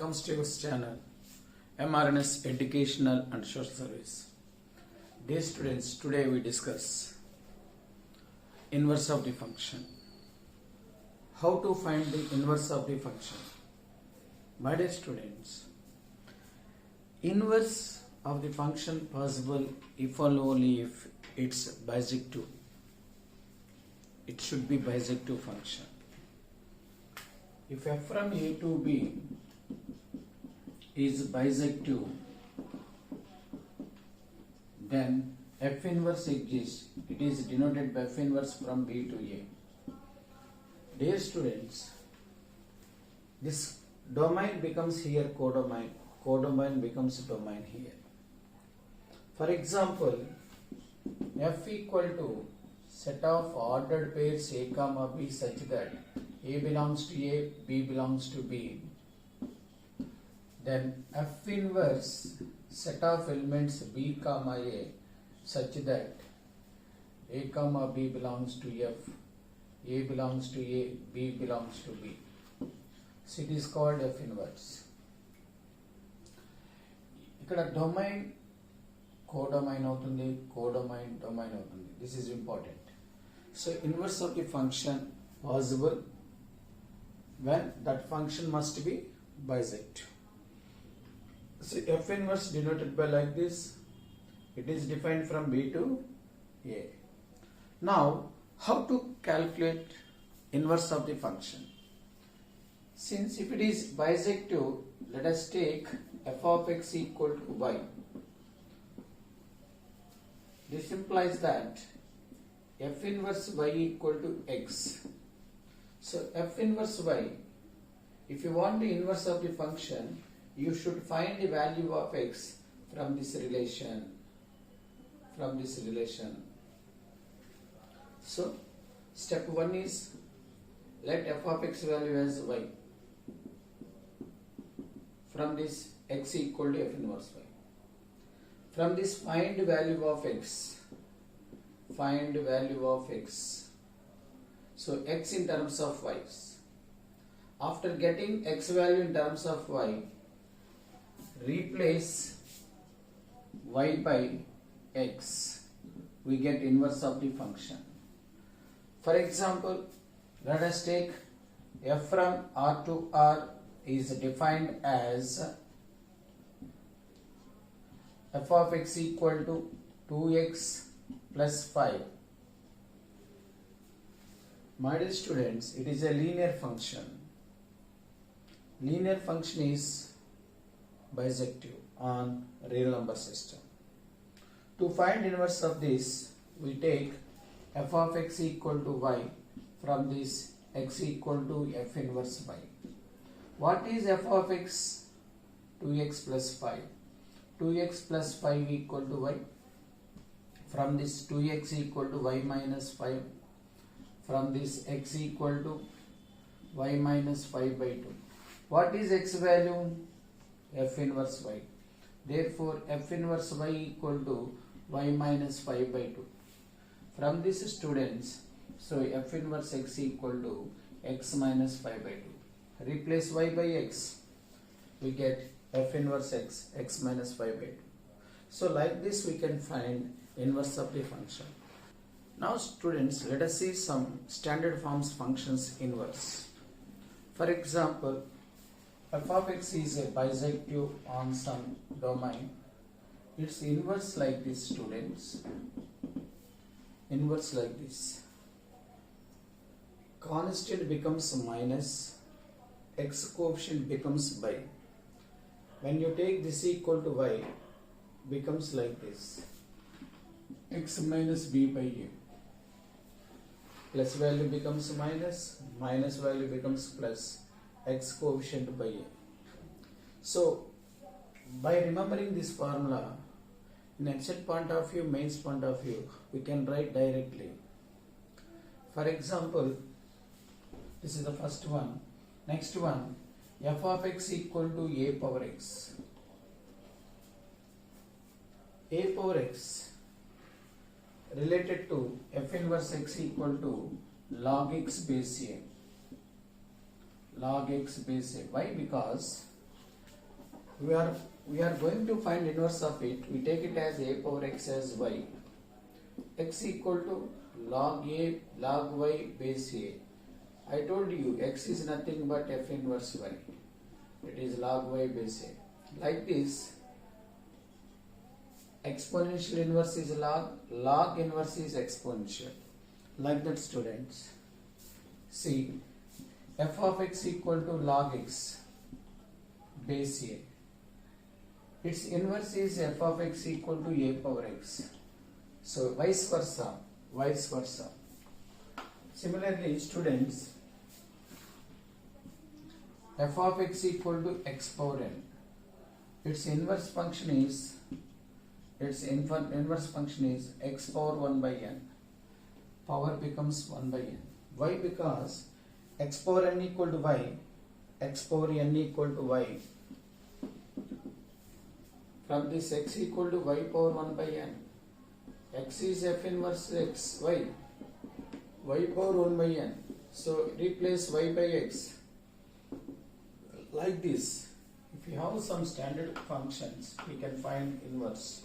comes to your channel mRNS Educational and Social Service. Dear students, today we discuss inverse of the function. How to find the inverse of the function? My dear students, inverse of the function possible if and only if it's bijective. It should be bijective function. If f from a to b is bijective, then f inverse exists. It is denoted by f inverse from b to a. Dear students, this domain becomes here codomain. Codomain becomes domain here. For example, f equal to set of ordered pairs a comma b such that a belongs to a, b belongs to b. Then f inverse set of elements b comma a such that a comma b belongs to f, a belongs to a, b belongs to b. So it is called f inverse. ఇక్కడ domain codomain అవుతుంది, codomain domain అవుతుంది. This is important. So inverse of the function possible when that function must be bisective. So f inverse denoted by like this. It is defined from b to a. Now, how to calculate inverse of the function? Since if it is bisective, let us take f of x equal to y. This implies that f inverse y equal to x. So f inverse y, if you want the inverse of the function, you should find the value of x from this relation. So step 1 is let f of x value as y. From this x equal to f inverse y. From this find value of x. Find value of x. So x in terms of y. After getting x value in terms of y, replace y by x. We get inverse of the function. For example, let us take f from R to R is defined as f of x equal to 2x plus 5. My dear students, it is a linear function. Linear function is bijective on real number system. To find inverse of this, we take f of x equal to y from this x equal to f inverse y. What is f of x? 2x plus 5. 2x plus 5 equal to y. From this 2x equal to y minus 5. From this x equal to y minus 5 by 2. What is x value? F inverse y. Therefore, f inverse y equal to y minus 5 by 2. From this students, so f inverse x equal to x minus 5 by 2. Replace y by x, we get f inverse x, x minus 5 by 2. So like this we can find inverse of the function. Now students, let us see some standard forms functions inverse. For example, f of x is a bijective on some domain. Its inverse like this students. Inverse like this. Constant becomes minus, x coefficient becomes by. When you take this equal to y, becomes like this. X minus b by a. Plus value becomes minus, minus value becomes plus, x coefficient by a. So, by remembering this formula, in exact point of view, mains point of view, we can write directly. For example, this is the first one. Next one, f of x equal to a power x. A power x related to f inverse x equal to log x base a. Log x base a. Why? Because we are going to find inverse of it. We take it as a power x as y. X equal to log a log y base a. I told you x is nothing but f inverse y. It is log y base a. Like this, exponential inverse is log inverse is exponential. Like that, students. See, f of x equal to log x base a. Its inverse is f of x equal to a power x. So vice versa. Similarly, students, f of x equal to x power n. Its inverse function is x power 1 by n. Power becomes 1 by n. Why? Because x power n equal to y, x power n equal to y. From this x equal to y power 1 by n, x is f inverse x, y power 1 by n. So replace y by x. Like this, if you have some standard functions, we can find inverse.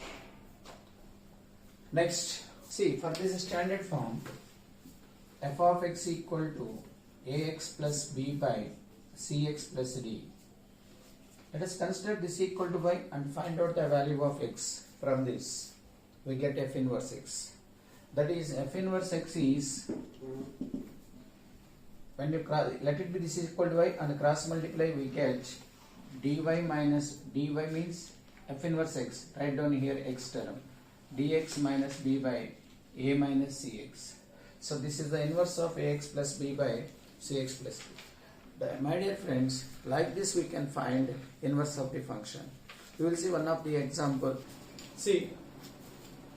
Next, see, for this standard form, f of x equal to ax plus b by cx plus d. Let us consider this equal to y and find out the value of x. From this, we get f inverse x. That is, f inverse x is, when you let it be this is equal to y and cross multiply, we get dy minus dy means f inverse x. Write down here x term. Dx minus b by a minus cx. So this is the inverse of ax plus b by cx plus b. My dear friends, like this we can find inverse of the function. You will see one of the example. See,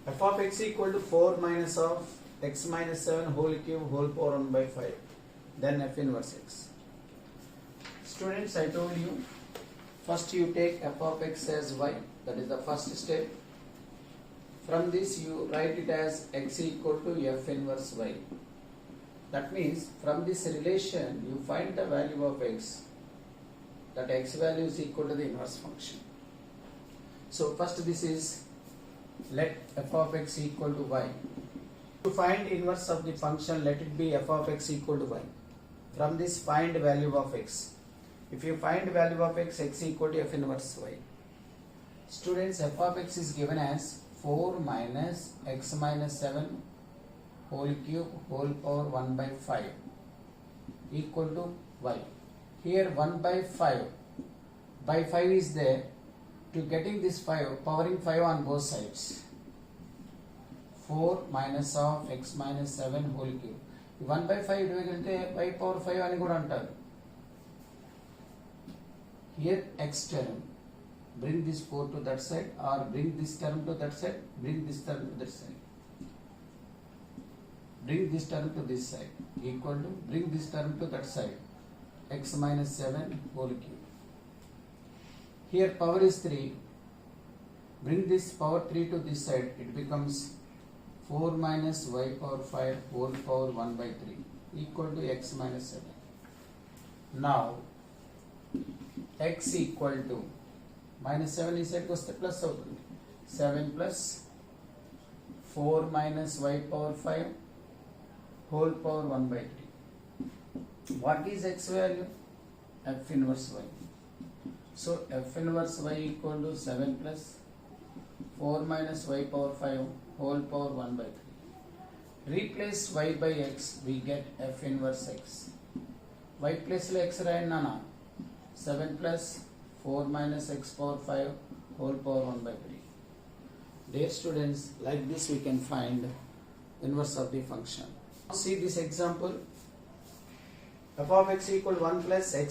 f of x equal to 4 minus of x minus 7 whole cube whole power 1 by 5. Then f inverse x. Students, I told you, first you take f of x as y. That is the first step. From this you write it as x equal to f inverse y. That means from this relation you find the value of x. That x value is equal to the inverse function. So first this is, let f of x equal to y. To find inverse of the function, let it be f of x equal to y. From this find value of x. If you find value of x, x equal to f inverse y. Students, f of x is given as 4 minus x minus 7 whole cube whole power 1 by 5 equal to y. Here 1 by 5 is there. To getting this 5, powering 5 on both sides. 4 minus of x minus 7 whole cube. 1 by 5 y power 5 అని కూడా అంటారు. Here x term, bring this 4 to that side, or bring this term to that side, bring this term to that side. Bring this term to this side, equal to, bring this term to that side, x minus 7 whole cube. Here power is 3, bring this power 3 to this side, it becomes 4 minus y power 5 whole power 1 by 3 equal to x minus 7. Now x equal to minus 7 is set to plus అవుతుంది. 7 plus 4 minus y power 5 whole power 1 by 3. What is x value? F inverse y. So f inverse y equal to 7 plus 4 minus y power 5 whole power 1 by 3. Replace y by x, we get f inverse x. Y place లో x రాయండి నాన్న. 7 plus 4 minus x power 5 whole power 1 by 3. Dear students, like this we can find inverse of the function. See this example. F of x equal to 1 plus x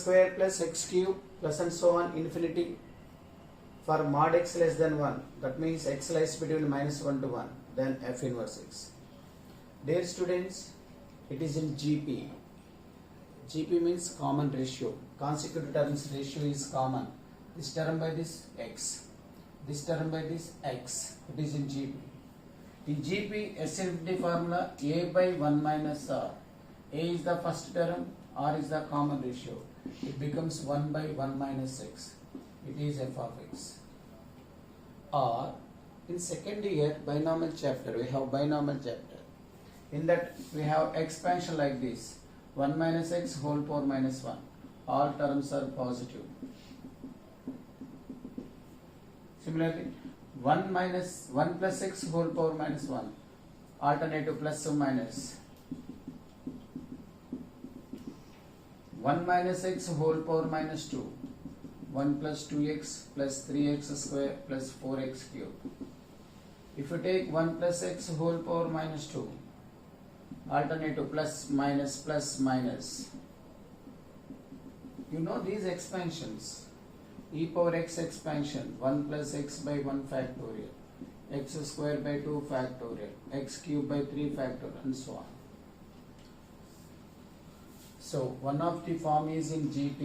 square plus x cube plus and so on infinity for mod x less than 1. That means x lies between minus 1 to 1. Then f inverse x. Dear students, it is in GP. GP means common ratio. Consecutive terms ratio is common. This term by this x. This term by this x. It is in GP. In GP, SFD formula a by 1 minus r. A is the first term, r is the common ratio. it becomes 1 by 1 minus x. It is f of x. Or in second year binomial chapter, we have binomial chapter. In that we have expansion like this: 1 minus x whole power minus 1. All terms are positive. Similarly, 1 plus x whole power minus 1. Alternative plus or minus. 1 minus x whole power minus 2. 1 plus 2x plus 3x square plus 4x cube. If you take 1 plus x whole power minus 2, alternative plus minus. You know these expansions. E power x expansion, 1 plus x by 1 factorial, x square by 2 factorial, x cube by 3 factorial, and so on. So one of the form is in GP,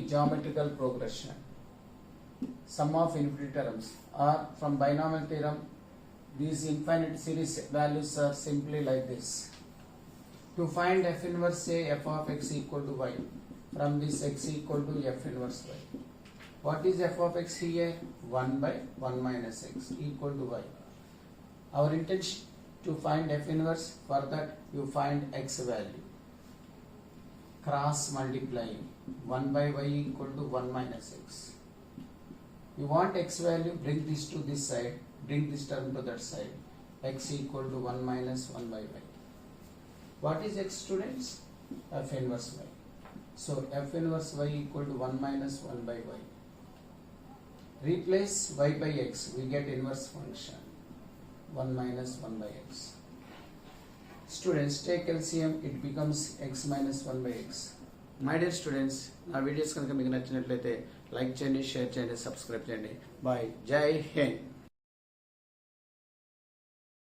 geometrical progression. Sum of infinite terms, or from binomial theorem, these infinite series values are simply like this. To find f inverse, say f of x equal to y, from this x equal to f inverse y. What is f of x here? 1 by 1 minus x equal to y. Our intention to find f inverse, for that you find x value. Cross multiplying 1 by y equal to 1 minus x. You want x value, bring this to this side, bring this term to that side. X equal to 1 minus 1 by y. What is x, students? F inverse y. So f inverse y equal to 1 minus 1 by y. Replace y by x, we get inverse function 1 minus 1 by x. Students, take LCM, it becomes x minus 1 by x. My dear students, నా videos కనుక మీకు నచ్చినట్లయితే like చేయండి, share చేయండి, subscribe చేయండి. Bye. జై హింద్.